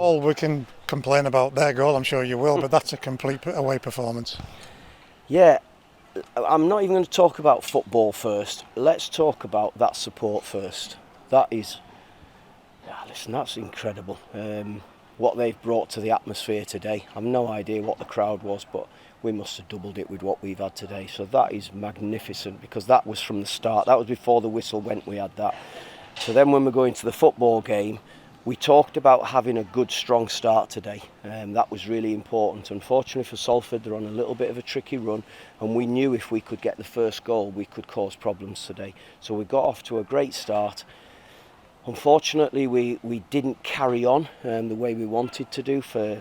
All we can complain about their goal, I'm sure you will, but that's a complete away performance. Yeah, I'm not even going to talk about football first. Let's talk about that support first. That is, listen, that's incredible. What they've brought to the atmosphere today. I've no idea what the crowd was, but we must have doubled it with what we've had today. So that is magnificent, because that was from the start. That was before the whistle went, we had that. So then when we're going to the football game, we talked about having a good, strong start today. That was really important. Unfortunately for Salford, they're on a little bit of a tricky run, and we knew if we could get the first goal, we could cause problems today. So we got off to a great start. Unfortunately, we didn't carry on the way we wanted to do. For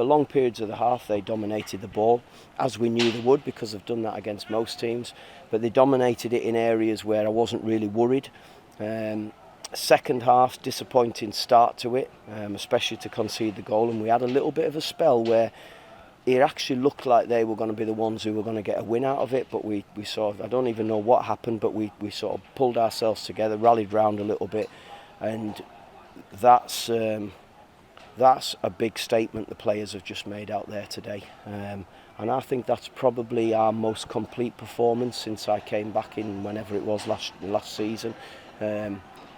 long periods of the half, they dominated the ball, as we knew they would, because they've done that against most teams. But they dominated it in areas where I wasn't really worried. Second half, disappointing start to it, especially to concede the goal, and we had a little bit of a spell where it actually looked like they were going to be the ones who were going to get a win out of it, but we sort of, I don't even know what happened, but we sort of pulled ourselves together, rallied round a little bit, and that's a big statement the players have just made out there today. And I think that's probably our most complete performance since I came back in, whenever it was, last season.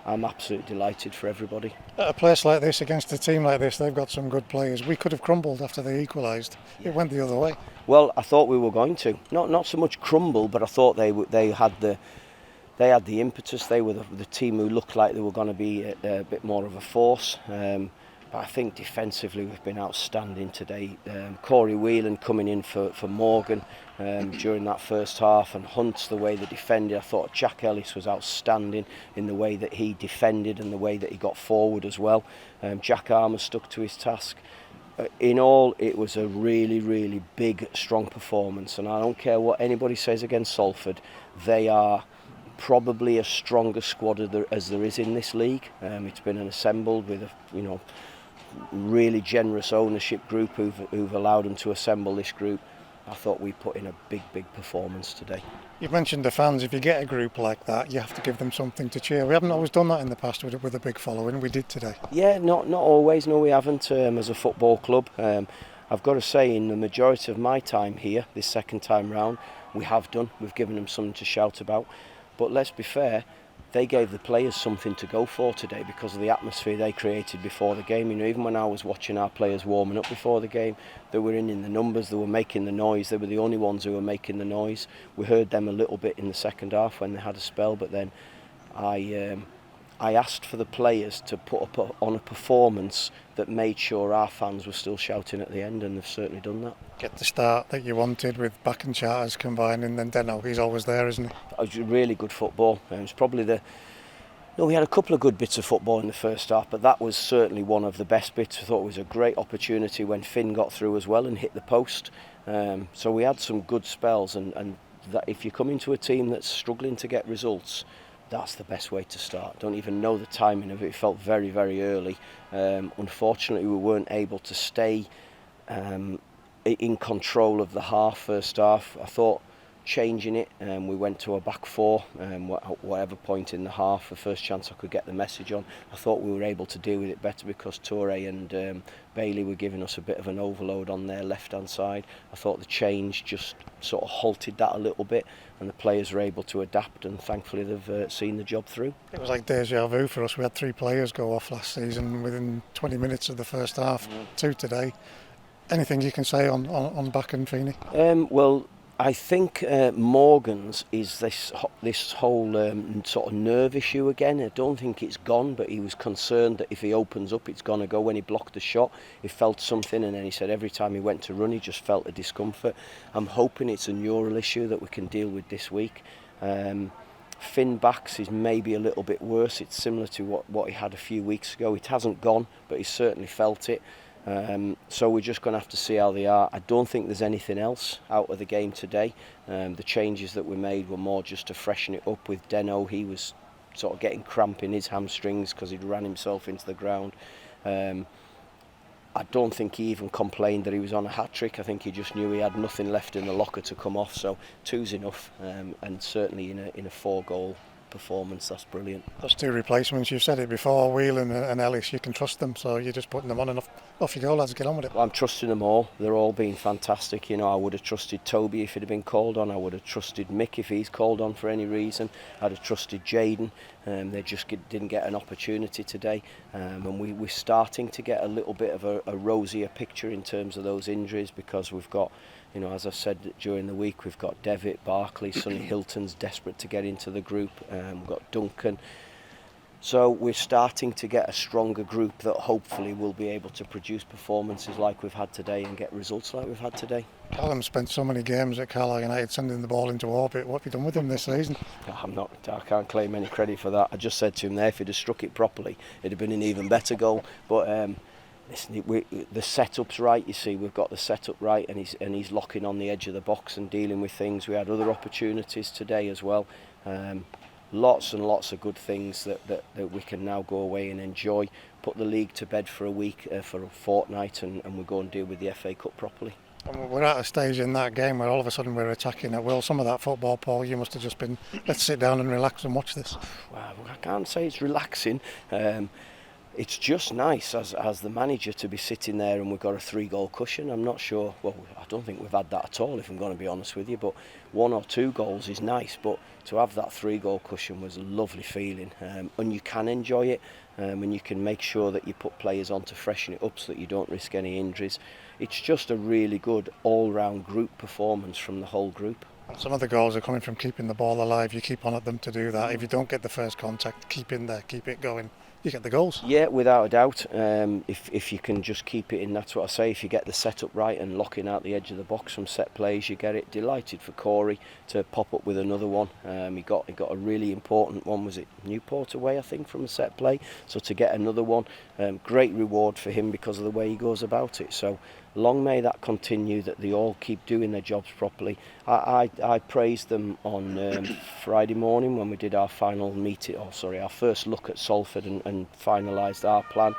I'm absolutely delighted for everybody. At a place like this, against a team like this, they've got some good players. We could have crumbled after they equalised. Yeah. It went the other way. Well, I thought we were going to. Not so much crumble, but I thought they had the impetus. They were the team who looked like they were going to be a bit more of a force. But I think defensively we've been outstanding today. Corey Whelan coming in for Morgan during that first half, and Hunt's the way they defended. I thought Jack Ellis was outstanding in the way that he defended and the way that he got forward as well. Jack Armour stuck to his task. In all, it was a really, really big, strong performance, and I don't care what anybody says against Salford, they are probably a stronger squad as there is in this league. It's been assembled with a really generous ownership group who've allowed them to assemble this group. I thought we put in a big performance today. You've mentioned the fans. If you get a group like that, you have to give them something to cheer. We haven't always done that in the past with a big following. We did today. Yeah, not always. No, we haven't as a football club. I've got to say, in the majority of my time here, this second time round, we have done. We've given them something to shout about. But let's be fair, they gave the players something to go for today because of the atmosphere they created before the game. Even when I was watching our players warming up before the game, they were in the numbers, they were making the noise. They were the only ones who were making the noise. We heard them a little bit in the second half when they had a spell, but then I asked for the players to put up on a performance that made sure our fans were still shouting at the end, and they've certainly done that. Get the start that you wanted with Back and Charters combined, and then Deno, he's always there, isn't he? It was really good football. It was probably we had a couple of good bits of football in the first half, but that was certainly one of the best bits. I thought it was a great opportunity when Finn got through as well and hit the post. So we had some good spells, and that if you come into a team that's struggling to get results, that's the best way to start. Don't even know the timing of it. It felt very, very early. Unfortunately, we weren't able to stay in control of the first half. I thought changing it, we went to a back four, whatever point in the half, the first chance I could get the message on. I thought we were able to deal with it better because Toure and Bailey were giving us a bit of an overload on their left-hand side. I thought the change just sort of halted that a little bit, and the players were able to adapt, and thankfully they've seen the job through. It was like deja vu for us. We had 3 players go off last season within 20 minutes of the first half, 2 today. Anything you can say on Back and Feeney? Well, I think Morgan's is this whole sort of nerve issue again. I don't think it's gone, but he was concerned that if he opens up, it's going to go. When he blocked the shot, he felt something, and then he said every time he went to run, he just felt a discomfort. I'm hoping it's a neural issue that we can deal with this week. Finn Backs is maybe a little bit worse. It's similar to what he had a few weeks ago. It hasn't gone, but he certainly felt it. So we're just going to have to see how they are. I don't think there's anything else out of the game today. The changes that we made were more just to freshen it up with Deno. He was sort of getting cramp in his hamstrings because he'd ran himself into the ground. I don't think he even complained that he was on a hat-trick. I think he just knew he had nothing left in the locker to come off. So 2's enough, and certainly in a 4-goal performance. That's brilliant. Those two replacements, you've said it before, Whelan and Ellis, you can trust them, so you're just putting them on and off you go, lads, get on with it. I'm trusting them all. They're all being fantastic. You know, I would have trusted Toby if he'd have been called on. I would have trusted Mick if he's called on for any reason. I'd have trusted Jaden. They just didn't get an opportunity today. And we're starting to get a little bit of a rosier picture in terms of those injuries, because we've got, you know, as I said during the week, we've got Devitt, Barkley, Sonny Hilton's desperate to get into the group. We've got Duncan. So we're starting to get a stronger group that hopefully will be able to produce performances like we've had today and get results like we've had today. Callum spent so many games at Carlisle United sending the ball into orbit. What have you done with him this season? I can't claim any credit for that. I just said to him there, if he'd have struck it properly, it'd have been an even better goal. But listen, the setup's right. You see, we've got the setup right, and he's locking on the edge of the box and dealing with things. We had other opportunities today as well. Lots and lots of good things that we can now go away and enjoy. Put the league to bed for a week, for a fortnight, and we'll go and deal with the FA Cup properly. And we're at a stage in that game where all of a sudden we're attacking at will. Some of that football, Paul, you must have just been, let's sit down and relax and watch this. Well, I can't say it's relaxing. It's just nice as the manager to be sitting there, and we've got a 3-goal cushion. I'm not sure, well, I don't think we've had that at all, if I'm going to be honest with you, but 1 or 2 goals is nice, but to have that 3-goal cushion was a lovely feeling, and you can enjoy it, and you can make sure that you put players on to freshen it up so that you don't risk any injuries. It's just a really good all-round group performance from the whole group. Some of the goals are coming from keeping the ball alive. You keep on at them to do that. If you don't get the first contact, keep in there, keep it going. You get the goals. Yeah, without a doubt. If you can just keep it in, that's what I say. If you get the setup right and locking out the edge of the box from set plays, you get it. Delighted for Corey to pop up with another one. He got a really important one. Was it Newport away, I think, from a set play? So to get another one, great reward for him because of the way he goes about it. So long may that continue, that they all keep doing their jobs properly. I praised them on Friday morning when we did our final meeting, our first look at Salford and finalised our plan,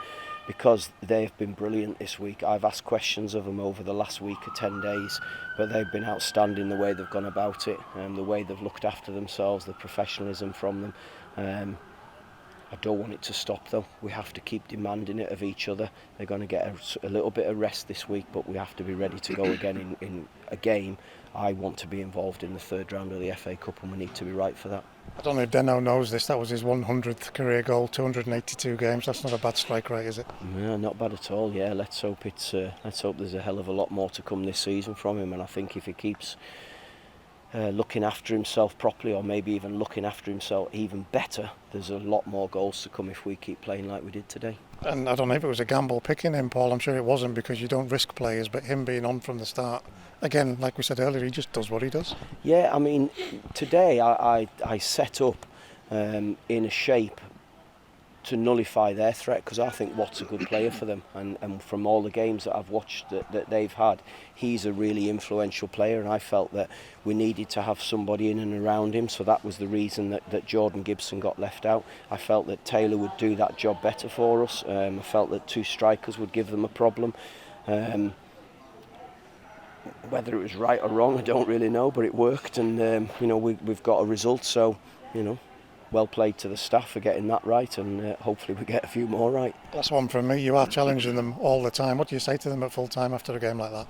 because they've been brilliant this week. I've asked questions of them over the last week or 10 days, but they've been outstanding the way they've gone about it, and the way they've looked after themselves, the professionalism from them. I don't want it to stop though. We have to keep demanding it of each other. They're going to get a little bit of rest this week, but we have to be ready to go again in a game. I want to be involved in the 3rd round of the FA Cup, and we need to be right for that. I don't know if Deno knows this, that was his 100th career goal, 282 games. That's not a bad strike rate, is it? No, not bad at all. Yeah, let's hope there's a hell of a lot more to come this season from him, and I think if he keeps looking after himself properly, or maybe even looking after himself even better, there's a lot more goals to come if we keep playing like we did today. And I don't know if it was a gamble picking him, Paul. I'm sure it wasn't, because you don't risk players, but him being on from the start, again, like we said earlier, he just does what he does. Yeah, I mean, today I set up in a shape to nullify their threat, because I think Watt's a good player for them, and from all the games that I've watched that they've had, he's a really influential player, and I felt that we needed to have somebody in and around him, so that was the reason that Jordan Gibson got left out. I felt that Taylor would do that job better for us. I felt that 2 strikers would give them a problem. Whether it was right or wrong, I don't really know, but it worked, and we've got a result, so well played to the staff for getting that right, and hopefully we get a few more right. That's one from me. You are challenging them all the time. What do you say to them at full time after a game like that?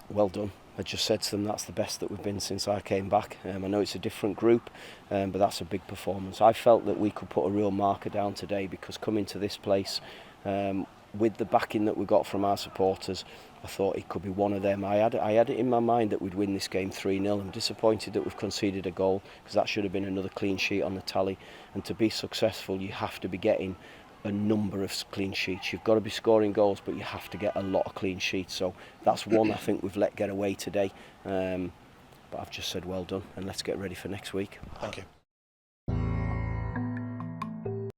Well done. I just said to them that's the best that we've been since I came back. I know it's a different group, but that's a big performance. I felt that we could put a real marker down today, because coming to this place with the backing that we got from our supporters, I thought it could be one of them. I had it in my mind that we'd win this game 3-0. I'm disappointed that we've conceded a goal, because that should have been another clean sheet on the tally. And to be successful, you have to be getting a number of clean sheets. You've got to be scoring goals, but you have to get a lot of clean sheets. So that's one I think we've let get away today. But I've just said well done, and let's get ready for next week. Thank you.